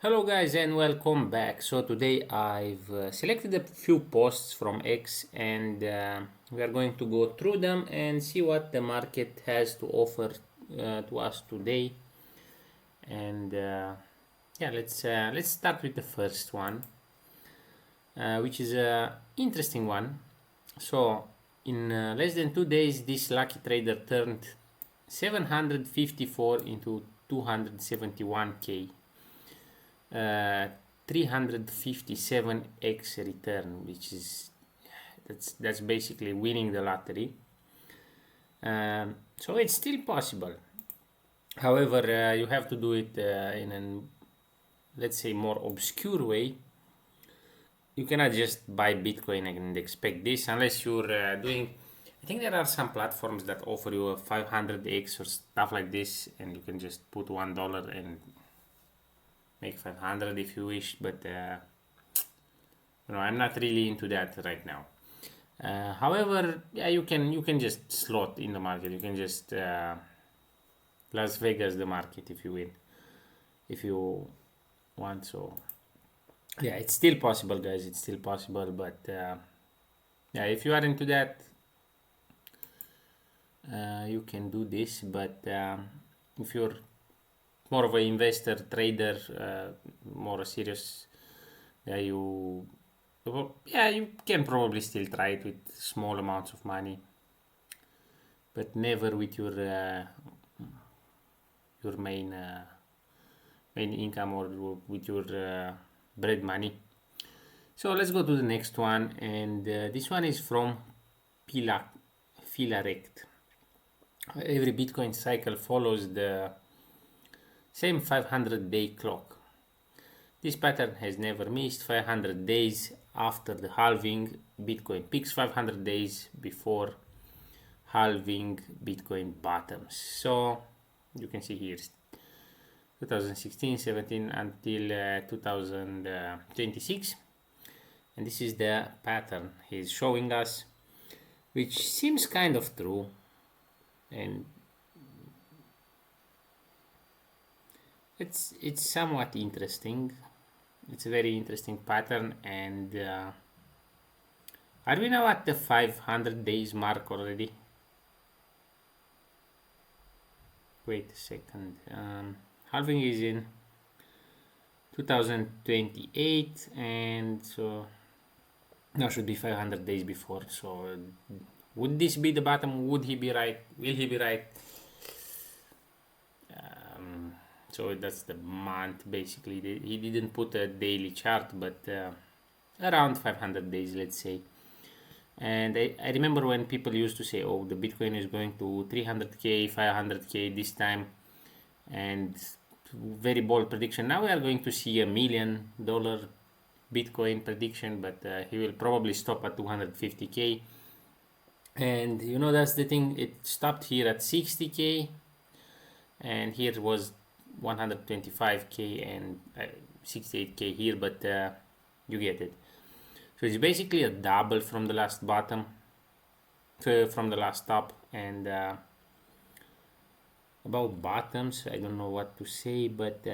Hello guys and welcome back. So today I've selected a few posts from X and we are going to go through them and see what the market has to offer to us today. And yeah, let's start with the first one, which is a interesting one. So in less than 2 days, this lucky trader turned 754 into 271k. 357x return, which is that's basically winning the lottery. So it's still possible. However, you have to do it in an, let's say, more obscure way. You cannot just buy Bitcoin and expect this unless you're doing. I think there are some platforms that offer you a 500x or stuff like this, and you can just put $1 and make 500 if you wish, but I'm not really into that right now. However, yeah, you can just slot in the market. You can just Las Vegas the market if you win, if you want. So yeah, it's still possible, guys. It's still possible, but yeah, if you are into that, you can do this. But if you're more of an investor, trader, more serious, you can probably still try it with small amounts of money, but never with your main income or with your bread money. So let's go to the next one, and this one is from Philarect. Every Bitcoin cycle follows the same 500-day clock. This pattern has never missed. 500 days after the halving, Bitcoin peaks. 500 days before halving, Bitcoin bottoms. So you can see here 2016, 17 until 2026, and this is the pattern he's showing us, which seems kind of true, and it's somewhat interesting. It's a very interesting pattern. And are we now at the 500 days mark already? Wait a second. Halving is in 2028, and so now should be 500 days before. So would this be the bottom? Would he be right? Will he be right? So that's the month basically. He didn't put a daily chart, but around 500 days, let's say. And I remember when people used to say, oh, the Bitcoin is going to 300k, 500k this time, and very bold prediction. Now we are going to see $1 million Bitcoin prediction, but he will probably stop at 250k. And that's the thing, it stopped here at 60k, and here was 125k and 68k here, but you get it. So it's basically a double from the last bottom, from the last top. And about bottoms, I don't know what to say, but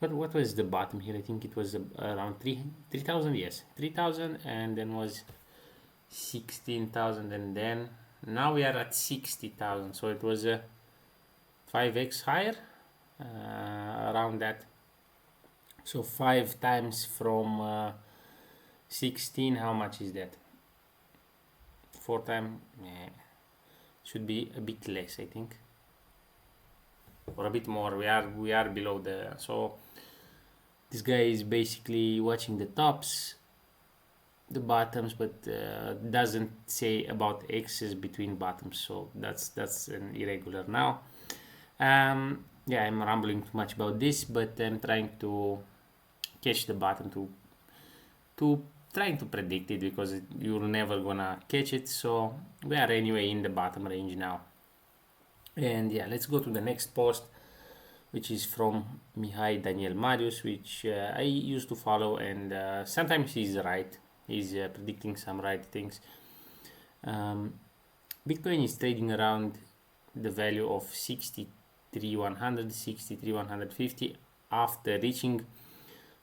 what was the bottom here? I think it was around 3,000. Yes, 3,000, and then was 16,000, and then now we are at 60,000. So it was a 5x higher, around that. So 5 times from 16, how much is that? 4 times, should be a bit less, I think, or a bit more. We are below the. So this guy is basically watching the tops, the bottoms, but doesn't say about x's between bottoms. So that's an irregular now. Yeah, I'm rambling too much about this, but I'm trying to catch the bottom, to trying to predict it, because you're never gonna catch it. So we are anyway in the bottom range now. And yeah, let's go to the next post, which is from Mihai Daniel Marius, which I used to follow, and sometimes he's right. He's predicting some right things. Bitcoin is trading around the value of 63,100, 63,150 after reaching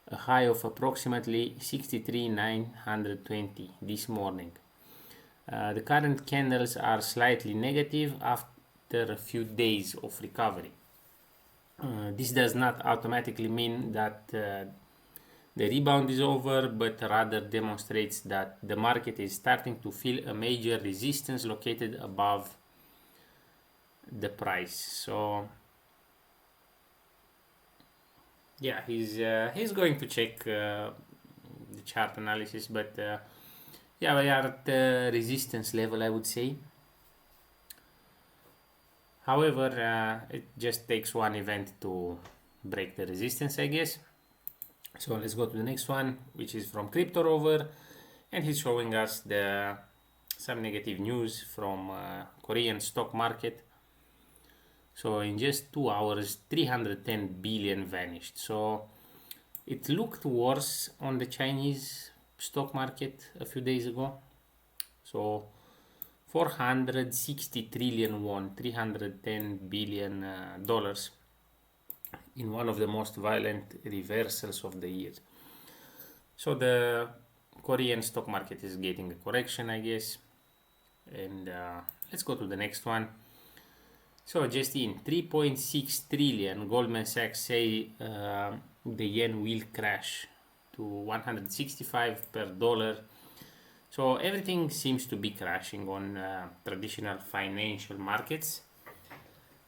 a high of approximately 63,920 this morning. The current candles are slightly negative after a few days of recovery. This does not automatically mean that the rebound is over, but rather demonstrates that the market is starting to feel a major resistance located above the price. So yeah, he's going to check the chart analysis, but yeah, we are at the resistance level, I would say. However, it just takes one event to break the resistance, I guess. So let's go to the next one, which is from Crypto Rover, and he's showing us some negative news from Korean stock market. So in just 2 hours, 310 billion vanished. So it looked worse on the Chinese stock market a few days ago. So 460 trillion won, 310 billion dollars in one of the most violent reversals of the year. So the Korean stock market is getting a correction, I guess. And let's go to the next one. So just in 3.6 trillion, Goldman Sachs say the yen will crash to 165 per dollar. So everything seems to be crashing on traditional financial markets,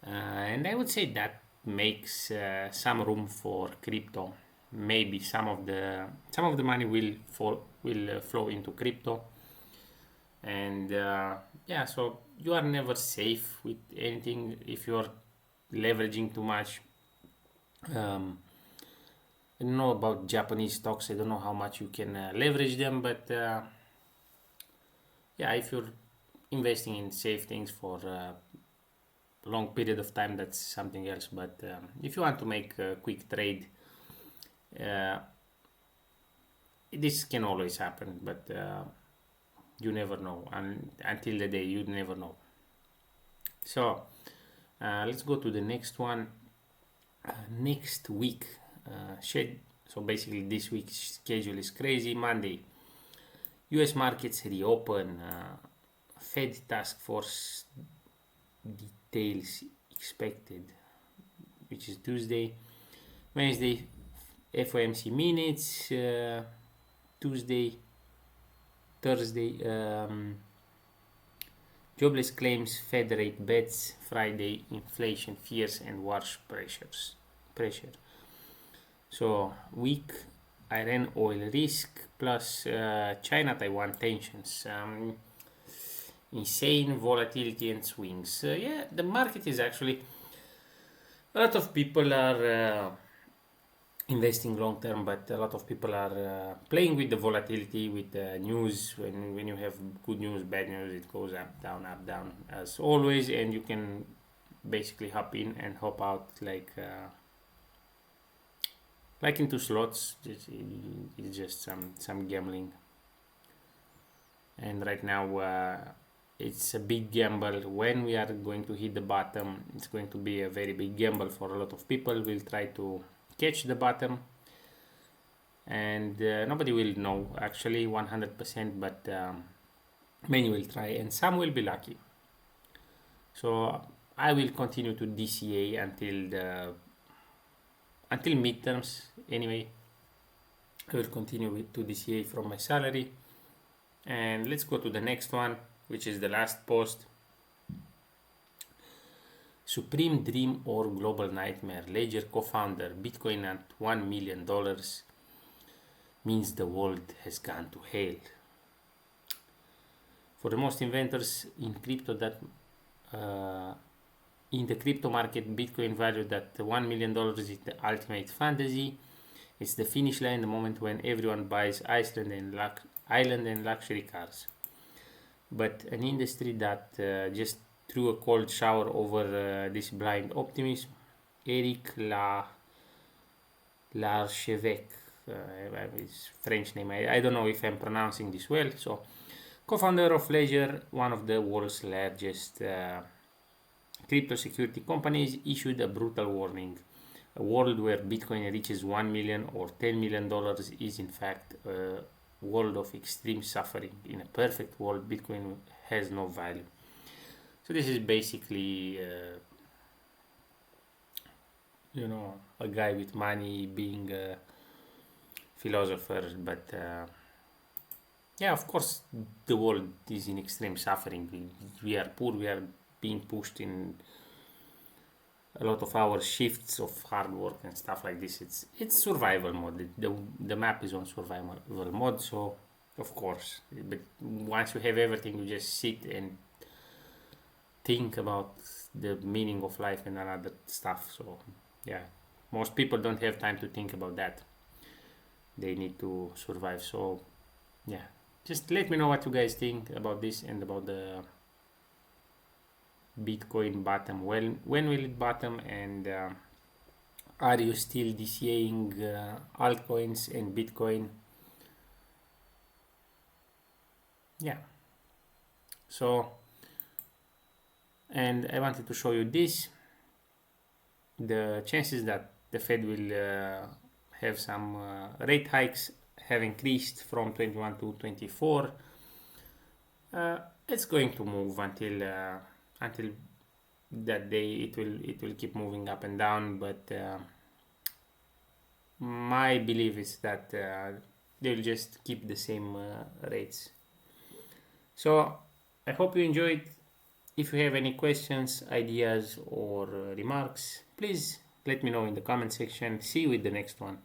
and I would say that makes some room for crypto. Maybe some of the money will flow into crypto, and yeah, so you are never safe with anything if you are leveraging too much. I don't know about Japanese stocks. I don't know how much you can leverage them, but yeah, if you're investing in safe things for a long period of time, that's something else. But if you want to make a quick trade, this can always happen, but you never know. Until the day, you never know. So let's go to the next one. Next week, so basically this week's schedule is crazy. Monday, US markets reopen. Fed task force details expected, which is Tuesday. Wednesday, FOMC minutes. Tuesday, Thursday, jobless claims, Fed rate bets. Friday, inflation fears and wage pressure. So weak Iran oil risk plus China-Taiwan tensions. Insane volatility and swings. Yeah, the market is actually, a lot of people are investing long term, but a lot of people are playing with the volatility, with the news. When you have good news, bad news, it goes up, down, as always, and you can basically hop in and hop out like into slots. It's just some gambling, and right now it's a big gamble. When we are going to hit the bottom, it's going to be a very big gamble for a lot of people. Will try to catch the bottom, and nobody will know actually 100%, but many will try and some will be lucky. So I will continue to DCA until midterms. Anyway, I will continue to DCA from my salary. And let's go to the next one, which is the last post. Supreme dream or global nightmare? Ledger co-founder, Bitcoin at $1 million means the world has gone to hell. For the most inventors in crypto, that in the crypto market, Bitcoin valued at $1 million is the ultimate fantasy. It's the finish line, the moment when everyone buys island and luxury cars. But an industry that just threw a cold shower over this blind optimism. Eric Larchevêque, his French name, I don't know if I'm pronouncing this well. So, co-founder of Ledger, one of the world's largest crypto security companies issued a brutal warning. A world where Bitcoin reaches 1 million or $10 million is in fact a world of extreme suffering. In a perfect world, Bitcoin has no value. So this is basically, a guy with money being a philosopher, but yeah, of course, the world is in extreme suffering. We are poor, we are being pushed in a lot of our shifts of hard work and stuff like this. It's survival mode. The map is on survival mode, so of course. But once you have everything, you just sit and think about the meaning of life and another stuff. So yeah, most people don't have time to think about that. They need to survive. So yeah, just let me know what you guys think about this and about the Bitcoin bottom. When will it bottom? And are you still DCAing altcoins and Bitcoin? Yeah. So, and I wanted to show you this. The chances that the Fed will have some rate hikes have increased from 21 to 24. It's going to move until that day. It will keep moving up and down, but my belief is that they will just keep the same rates. So I hope you enjoyed. If you have any questions, ideas, or remarks, please let me know in the comment section. See you with the next one.